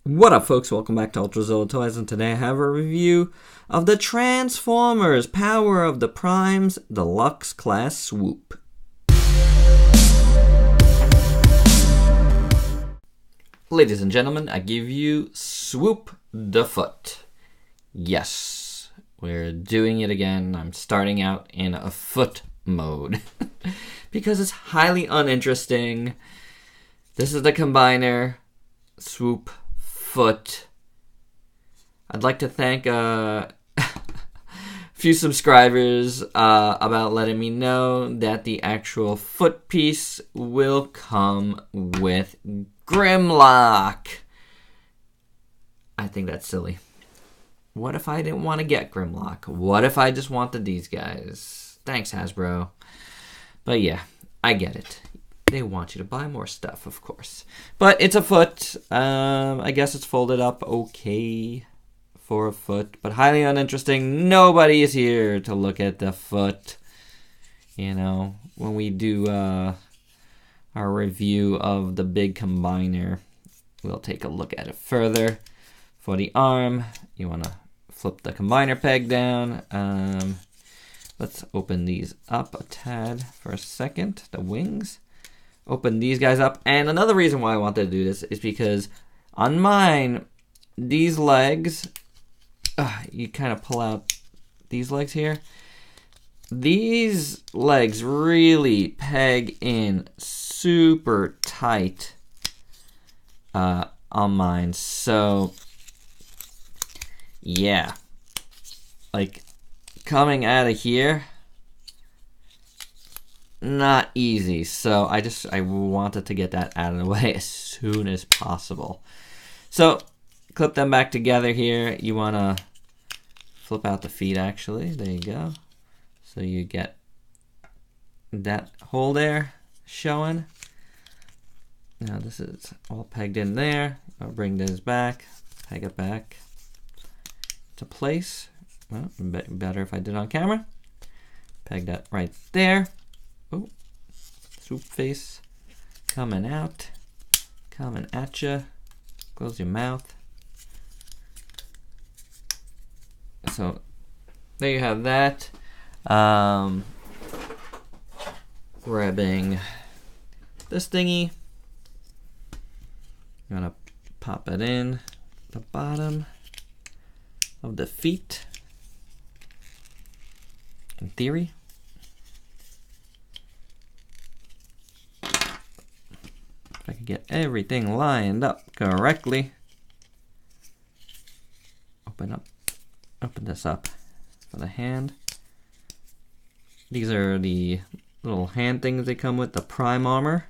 What up, folks? Welcome back to ULTRAZILLA Toys, and today I have a review of the Transformers Power of the Primes Deluxe Class Swoop. Ladies and gentlemen, I give you Swoop the Foot. Yes, we're doing it again. I'm starting out in a foot mode because it's highly uninteresting. This is the combiner, Swoop Foot. I'd like to thank a few subscribers about letting me know that the actual foot piece will come with Grimlock. I think that's silly. What if I didn't want to get Grimlock? What if I just wanted these guys? Thanks, Hasbro. But yeah, I get it. They want you to buy more stuff, of course. But it's a foot. I guess it's folded up okay for a foot, but highly uninteresting. Nobody is here to look at the foot. You know, when we do our review of the big combiner, we'll take a look at it further. For the arm, you want to flip the combiner peg down. Let's open these up a tad for a second. The wings. Open these guys up. And another reason why I wanted to do this is because on mine, these legs, you kind of pull out these legs here. These legs really peg in super tight on mine. So, yeah. Like, coming out of here, not easy. So I wanted to get that out of the way as soon as possible. So clip them back together here. You want to flip out the feet, actually. There you go. So you get that hole there showing. Now this is all pegged in there. I'll bring this back, peg it back to place. Well, better if I did on camera. Peg that right there. Oh, Swoop face coming out, coming at you. Close your mouth. So there you have that. Grabbing this thingy. I'm gonna pop it in the bottom of the feet. In theory. If I could get everything lined up correctly. Open this up for the hand. These are the little hand things they come with, the Prime armor.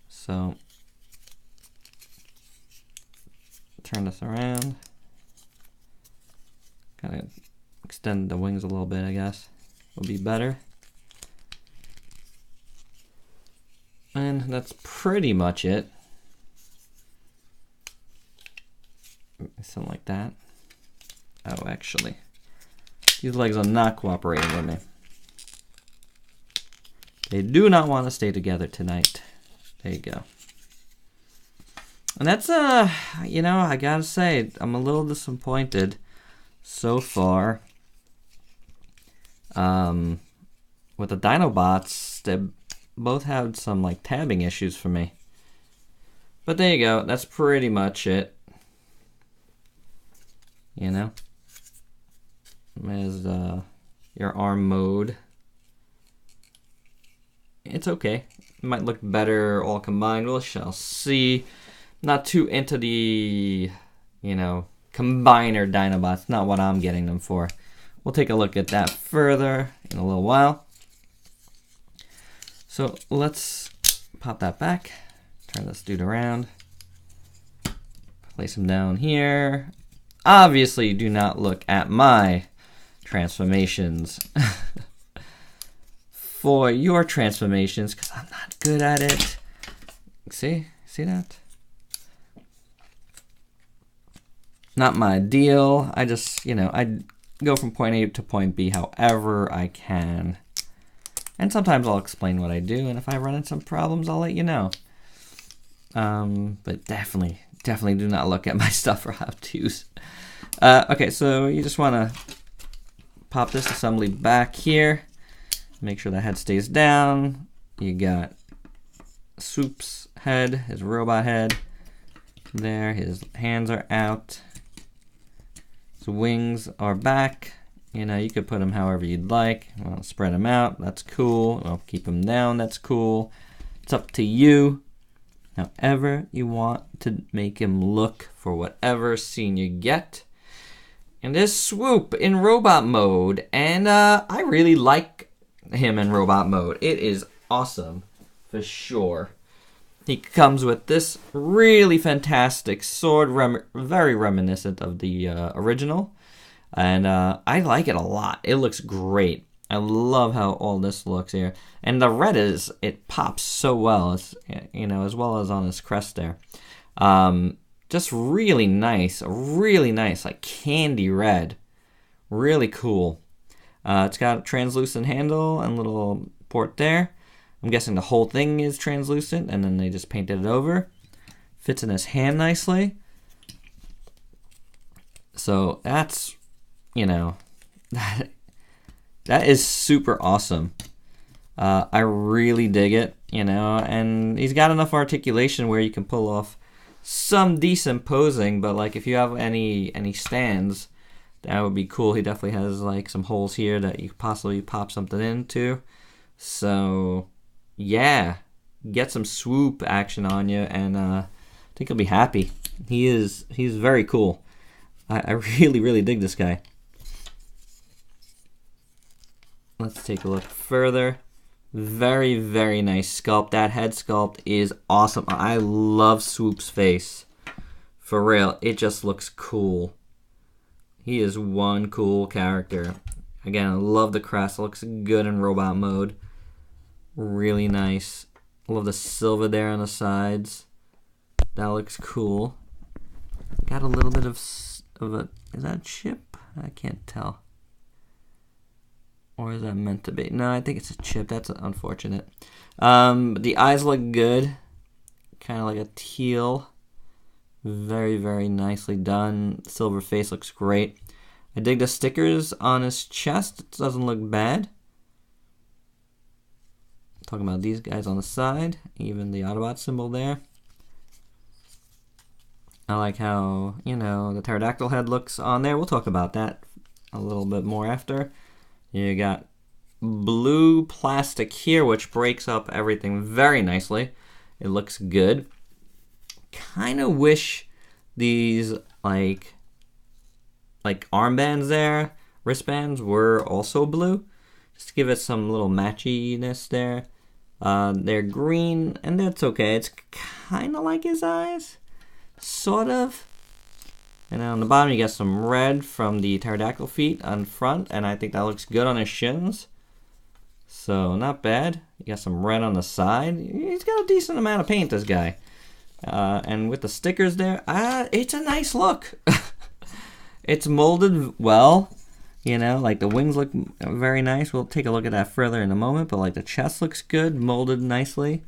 So, turn this around. Kind of extend the wings a little bit, I guess. Will be better. And that's pretty much it. Something like that. Oh, actually, these legs are not cooperating with me. They do not want to stay together tonight. There you go. And that's, you know, I gotta say, I'm a little disappointed so far. With the Dinobots, they both had some like tabbing issues for me. But there you go. That's pretty much it. You know, there's your arm mode. It's okay. It might look better all combined. We shall see. Not too into the, you know, combiner Dinobots. Not what I'm getting them for. We'll take a look at that further in a little while. So let's pop that back. Turn this dude around. Place him down here. Obviously, do not look at my transformations for your transformations, because I'm not good at it. See that? Not my deal. I just, you know, I go from point A to point B however I can. And sometimes I'll explain what I do, and if I run into some problems, I'll let you know. But definitely Definitely do not look at my stuff for how-tos. Okay, so you just want to pop this assembly back here. Make sure the head stays down. You got Swoop's head, his robot head. There, his hands are out. His wings are back. You know, you could put them however you'd like. Well, spread them out, that's cool. Well, keep them down, that's cool. It's up to you. However you want to make him look for whatever scene you get. And this Swoop in robot mode. And I really like him in robot mode. It is awesome, for sure. He comes with this really fantastic sword, very reminiscent of the original. And I like it a lot. It looks great. I love how all this looks here. And the red it pops so well, you know, as well as on his crest there. Just really nice, like candy red. Really cool. It's got a translucent handle and little port there. I'm guessing the whole thing is translucent, and then they just painted it over. Fits in his hand nicely. So that's, you know, that is super awesome. I really dig it, you know, and he's got enough articulation where you can pull off some decent posing, but like if you have any stands, that would be cool. He definitely has like some holes here that you could possibly pop something into. So yeah, get some Swoop action on you, and I think you'll be happy. He's very cool. I really dig this guy. Let's take a look further. Very nice sculpt. That head sculpt is awesome. I love Swoop's face. For real, it just looks cool. He is one cool character. Again, I love the crest. It looks good in robot mode. Really nice. I love the silver there on the sides. That looks cool. Got a little bit of a... Is that a chip? I can't tell. Or is that meant to be? No, I think it's a chip. That's unfortunate. The eyes look good. Kind of like a teal. Very nicely done. Silver face looks great. I dig the stickers on his chest. It doesn't look bad. Talking about these guys on the side. Even the Autobot symbol there. I like how, you know, the pterodactyl head looks on there. We'll talk about that a little bit more after. You got blue plastic here, which breaks up everything very nicely. It looks good. Kind of wish these like armbands there, wristbands, were also blue. Just to give it some little matchiness there. They're green, and that's okay. It's kind of like his eyes. Sort of. And on the bottom you got some red from the pterodactyl feet on front, and I think that looks good on his shins. So not bad. You got some red on the side. He's got a decent amount of paint, this guy. And with the stickers there, it's a nice look. It's molded well. You know, like the wings look very nice. We'll take a look at that further in a moment, but like the chest looks good, molded nicely.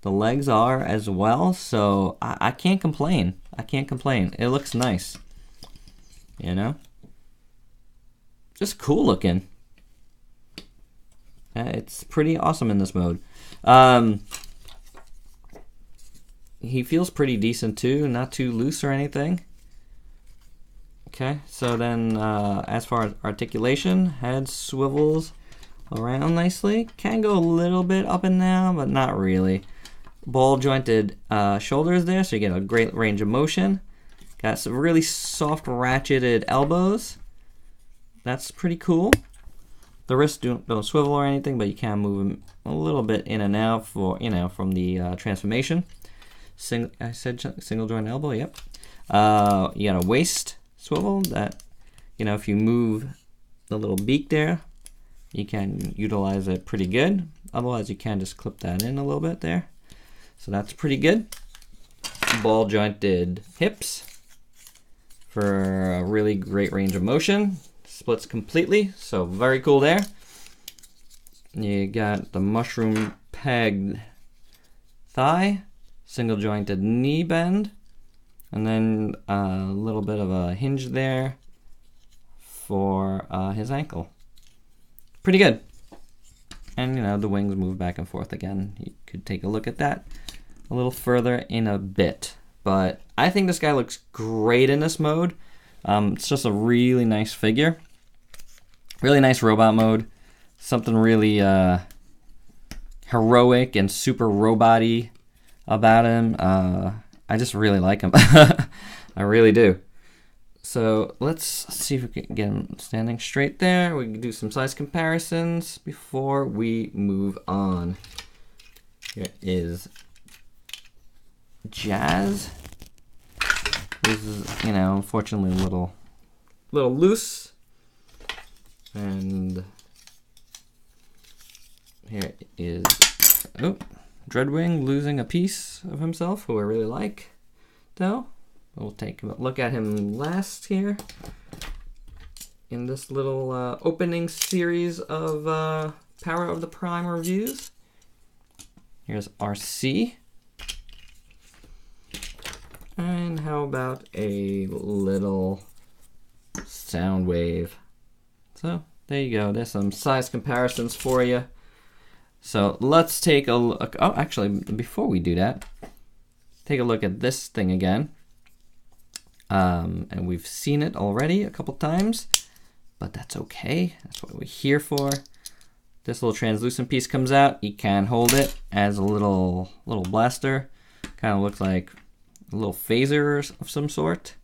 The legs are as well, so I can't complain. I can't complain. It looks nice. You know? Just cool looking. It's pretty awesome in this mode. He feels pretty decent too, not too loose or anything. Okay, so then as far as articulation, head swivels around nicely. Can go a little bit up and down, but not really. Ball jointed shoulders there, so you get a great range of motion. Got some really soft ratcheted elbows. That's pretty cool. The wrists don't swivel or anything, but you can move them a little bit in and out for, you know, from the transformation. I said single joint elbow. Yep. You got a waist swivel that, you know, if you move the little beak there, you can utilize it pretty good. Otherwise, you can just clip that in a little bit there. So that's pretty good. Ball jointed hips for a really great range of motion. Splits completely, so very cool there. You got the mushroom pegged thigh, single jointed knee bend, And then a little bit of a hinge there for his ankle. Pretty good. And you know, the wings move back and forth again. You could take a look at that a little further in a bit. But I think this guy looks great in this mode. It's just a really nice figure. Really nice robot mode. Something really heroic and super robot-y about him. I just really like him. I really do. So let's see if we can get him standing straight there. We can do some size comparisons before we move on. Here is Jazz. This is, you know, unfortunately a little loose. And here is Dreadwing losing a piece of himself, who I really like, though. We'll take a look at him last here in this little opening series of Power of the Prime reviews. Here's RC. And how about a little Soundwave? So there you go. There's some size comparisons for you. So let's take a look. Oh, actually, before we do that, take a look at this thing again. And we've seen it already a couple times, but that's okay. That's what we're here for. This little translucent piece comes out. You can hold it as a little blaster. Kind of looks like a little phaser of some sort.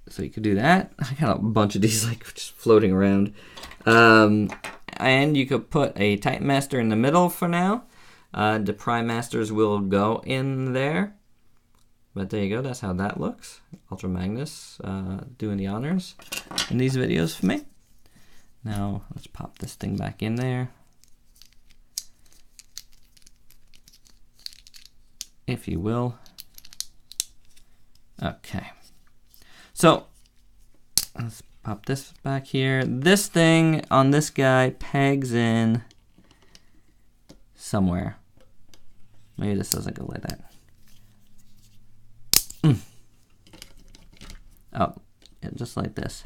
So you could do that. I got a bunch of these like just floating around. And you could put a Titan Master in the middle for now. The Prime Masters will go in there. But there you go, that's how that looks. Ultra Magnus doing the honors in these videos for me. Now let's pop this thing back in there. If you will. Okay. So let's pop this back here. This thing on this guy pegs in somewhere. Maybe this doesn't go like that. Oh, yeah, just like this.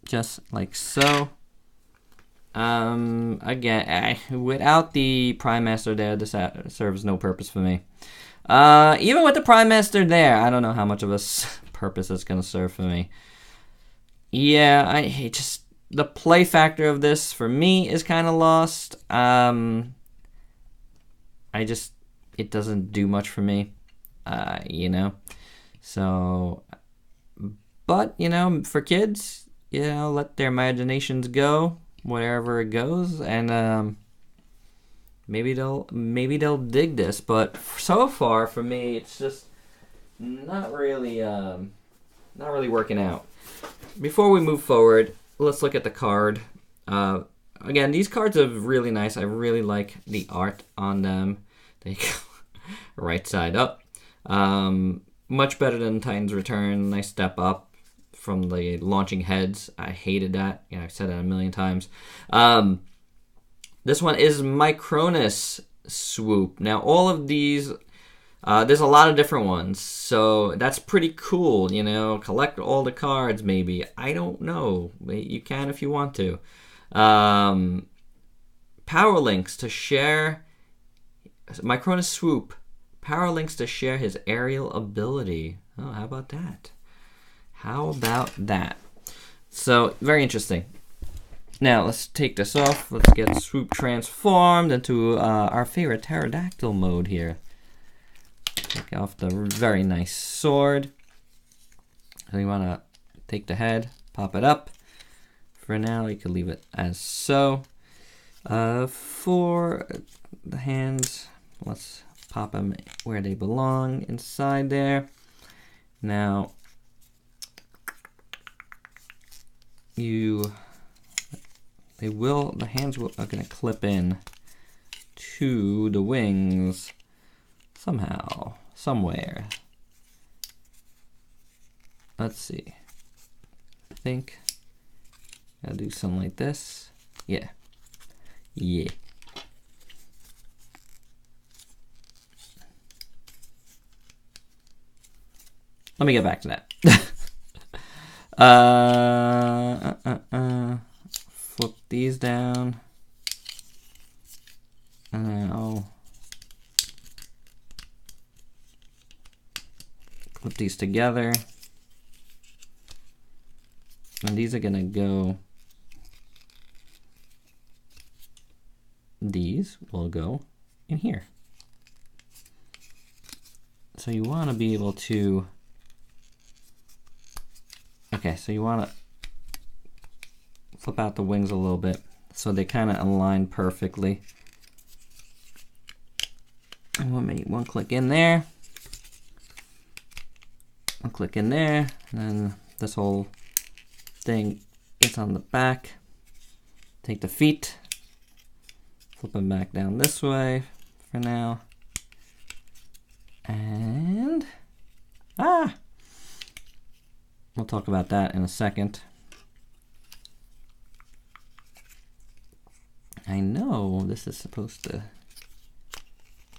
Just like so. Again, without the Prime Master there, this serves no purpose for me. Even with the Prime Master there, I don't know how much of a purpose it's going to serve for me. Yeah, just the play factor of this for me is kind of lost. It doesn't do much for me, you know. So, but you know, for kids, you know, let their imaginations go wherever it goes, and maybe they'll dig this. But so far for me, it's just not really working out. Before we move forward, let's look at the card. Again, these cards are really nice. I really like the art on them. They go right side up. Much better than Titan's Return. Nice step up from the launching heads. I hated that. Yeah, I've said that a million times. This one is Micronus Swoop. Now, all of these, there's a lot of different ones. So that's pretty cool, you know. Collect all the cards, maybe. I don't know. You can if you want to. Power links to share. Micronus Swoop. Power links to share his aerial ability. Oh, how about that? How about that? So, very interesting. Now, let's take this off. Let's get Swoop transformed into our favorite pterodactyl mode here. Take off the very nice sword. So you want to take the head, pop it up. For now, you can leave it as so. For the hands, let's pop them where they belong, inside there. Now, the hands are going to clip in to the wings somehow, somewhere. Let's see. I think I'll do something like this. Yeah. let me get back to that. Flip these down. And then I'll clip these together. And these are gonna go, these will go in here. So you wanna be able to, okay, so you wanna flip out the wings a little bit so they kinda align perfectly. And we'll make one click in there, one click in there, and then this whole thing is on the back. Take the feet, flip them back down this way for now. And, we'll talk about that in a second. I know this is supposed to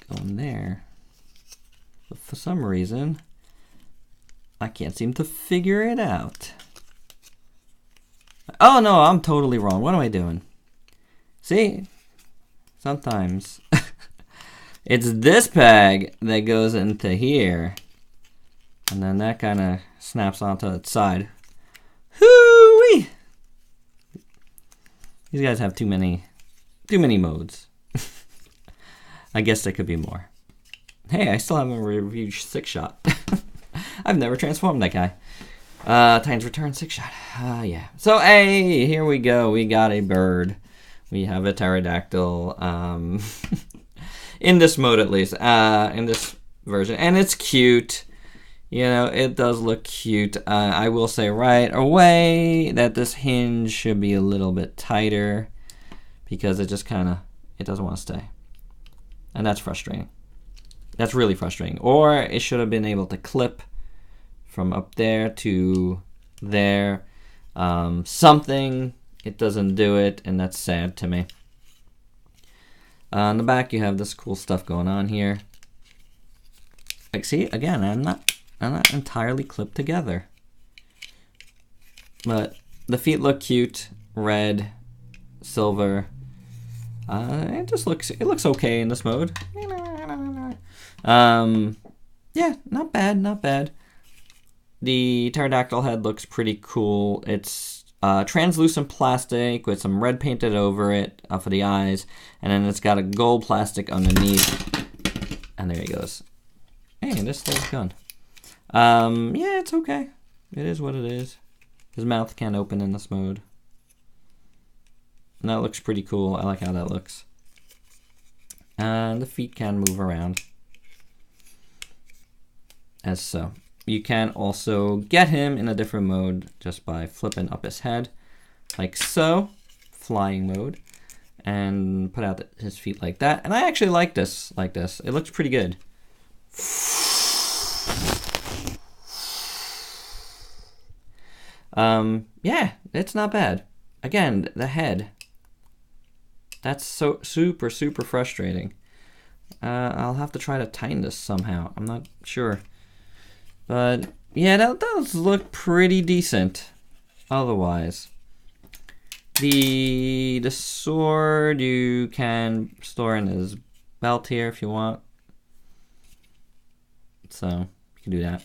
go in there, but for some reason, I can't seem to figure it out. Oh no, I'm totally wrong. What am I doing? See? Sometimes it's this peg that goes into here, and then that kind of snaps onto its side. Hoo-wee! These guys have too many modes. I guess there could be more. Hey, I still haven't reviewed Six Shot. I've never transformed that guy. Titans Return, Six Shot. Yeah. So, hey, here we go. We got a bird. We have a pterodactyl. In this mode, at least. In this version. And it's cute. You know, it does look cute. I will say right away that this hinge should be a little bit tighter, because it just kind of, it doesn't want to stay. And that's frustrating. That's really frustrating. Or it should have been able to clip from up there to there. Something, it doesn't do it, and that's sad to me. On the back, you have this cool stuff going on here. Like, see, again, I'm not entirely clipped together. But the feet look cute, red, silver. It looks okay in this mode. Yeah, not bad, not bad. The pterodactyl head looks pretty cool. It's translucent plastic with some red painted over it for the eyes, and then it's got a gold plastic underneath. And there he goes. Hey, this thing's gone. Yeah, it's okay. It is what it is. His mouth can't open in this mode. And that looks pretty cool. I like how that looks. And the feet can move around. As so. You can also get him in a different mode just by flipping up his head. Like so. Flying mode. And put out his feet like that. And I actually like this. Like this. It looks pretty good. Yeah, it's not bad. Again, the head. That's so super frustrating. I'll have to try to tighten this somehow. I'm not sure. But yeah, that does look pretty decent. Otherwise, the sword you can store in his belt here if you want. So you can do that.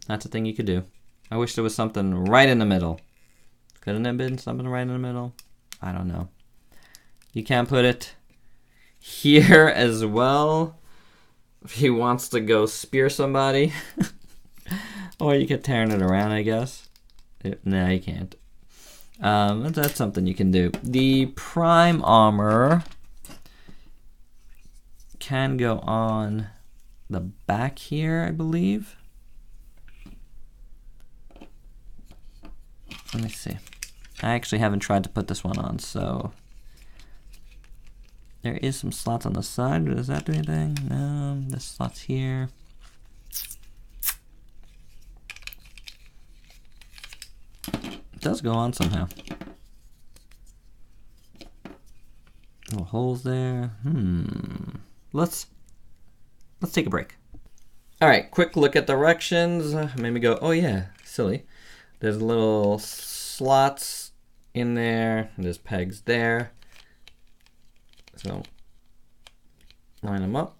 That's a thing you could do. I wish there was something right in the middle. Couldn't it have been something right in the middle? I don't know. You can put it here as well if he wants to go spear somebody. Or you could turn it around, I guess. No, you can't. That's something you can do. The prime armor can go on the back here, I believe. Let me see. I actually haven't tried to put this one on, so there is some slots on the side. Does that do anything? No, this slot's here. It does go on somehow. Little holes there. Let's take a break. All right, quick look at directions. Made me go, oh yeah, silly. There's little slots in there. There's pegs there. So line them up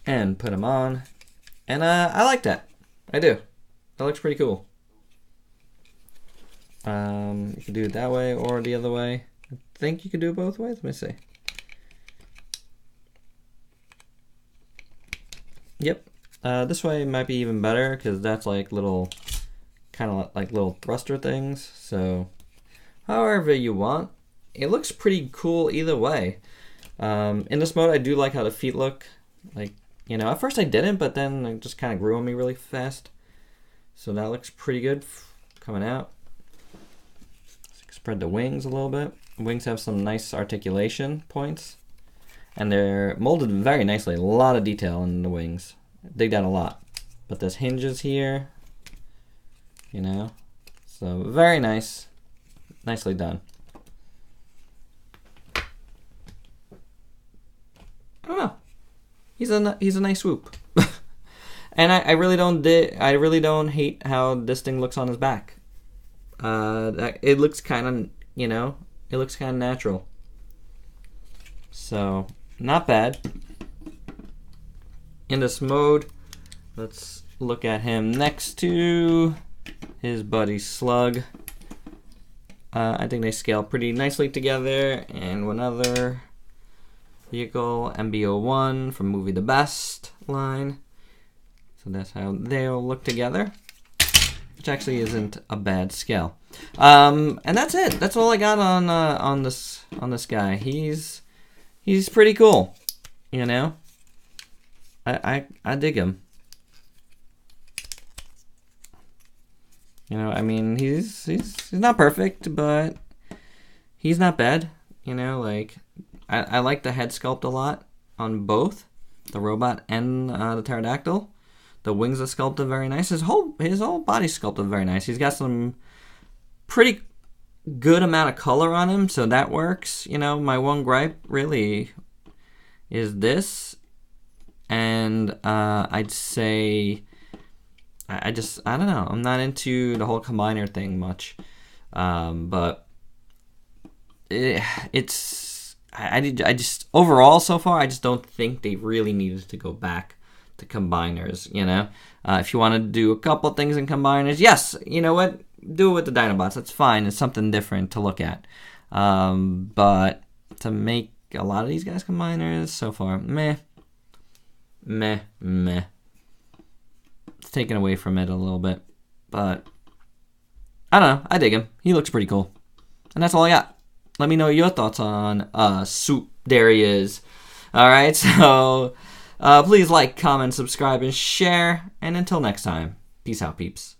and put them on. And I like that. I do. That looks pretty cool. You can do it that way or the other way. I think you can do it both ways. Let me see. Yep. This way might be even better because that's like little, kind of like little thruster things. So however you want. It looks pretty cool either way. In this mode, I do like how the feet look. Like, you know, at first I didn't, but then it just kind of grew on me really fast. So that looks pretty good coming out. Spread the wings a little bit. The wings have some nice articulation points. And they're molded very nicely. A lot of detail in the wings. Dig that a lot. But there's hinges here. You know. So very nice. Nicely done. I don't know. He's a nice swoop. And I really don't hate how this thing looks on his back. It looks kind of, you know, it looks kind of natural. So, not bad. In this mode, let's look at him next to his buddy Slug. I think they scale pretty nicely together. And one other vehicle, MB-01 from Movie The Best line. So that's how they'll look together, which actually isn't a bad scale. And that's it. That's all I got on this guy. He's pretty cool, you know. I dig him. You know, I mean, he's not perfect, but he's not bad. You know, like I like the head sculpt a lot on both the robot and the pterodactyl. The wings are sculpted very nice. His whole body sculpted very nice. He's got some pretty good amount of color on him, so that works. You know, my one gripe really is this, and I'd say I don't know. I'm not into the whole combiner thing much, but I just overall so far I just don't think they really needed to go back to combiners, you know. If you want to do a couple things in combiners, yes, you know what, do it with the Dinobots. That's fine. It's something different to look at. But to make a lot of these guys combiners so far, meh. It's taken away from it a little bit, but I don't know. I dig him. He looks pretty cool, and that's all I got. Let me know your thoughts on Swoop. There he is. All right, so. Please like, comment, subscribe, and share. And until next time, peace out, peeps.